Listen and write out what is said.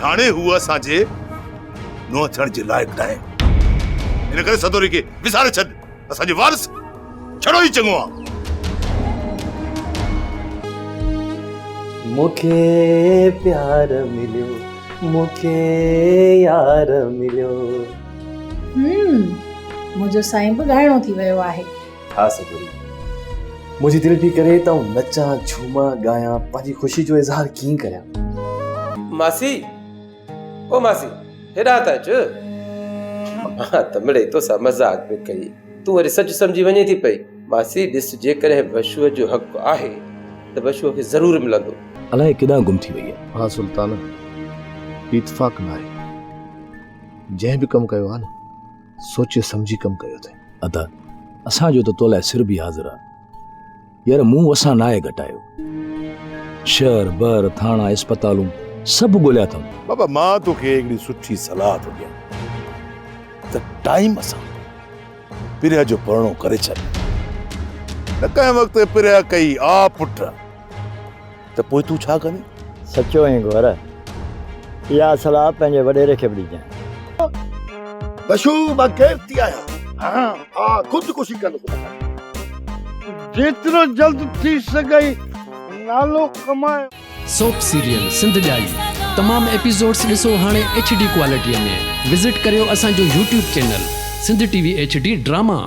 हाणे हूअ असांजे नुंहुं थियण जे लाइक़ नाहे। इन करे सदोरी खे विसारे छॾ, असांजे वारिस छड़ो ई चङो आहे। मूंखे प्यार मिलियो, मूंखे यार मिलियो। मुंहिंजो साईं बि ॻाइणो थी वियो आहे। हा सदोरी, मुंहिंजी दिलि पई करे त नचां झूमां ॻायां, पंहिंजी ख़ुशी जो इज़हार कीअं करियां। मासी, ओ मासी, हेॾा त अच। मां त मिड़े तोसां मज़ाक में कई, तूं वरी सच सम्झी वञे थी पई। मासी ॾिस, जेकॾहिं बशूअ जो हक़ आहे त बशूअ खे ज़रूर मिलंदो। अलाए किॾां गुम थी वई आहे। हा सुल्तान, इत्फाक़ न आहे। जंहिं बि कमु कयो आहे न, सोचे सम्झी कमु कयो अथई। अदा असांजो त तो लाइ सिर बि हाज़िर आहे यार, मूं असां नाहे घटायो। शहर बर थाणा अस्पतालूं सभु ॻोल्हिया अथऊं। बाबा मां तोखे हिकिड़ी सुठी सलाह थो ॾियां त टाइम सां पिरिया जो परणो करे छॾ। न कंहिं वक़्तु पिरिया कई आ पुट त पोइ तूं छा कंदी? सचो ऐं घोर, इहा सलाह पंहिंजे वॾेरे खे बि ॾिजांइ। बशू मां केर थी आहियां, हा ख़ुदकुशी कंदुसि। जेतिरो जल्द थी सघे नालो कमाए। सोप सीरियल सिंध जाई तमाम एपिसोड्स ॾिसो हाणे HD क्वालिटीअ में। विज़िट करियो असांजो YouTube channel Sindh TV HD drama.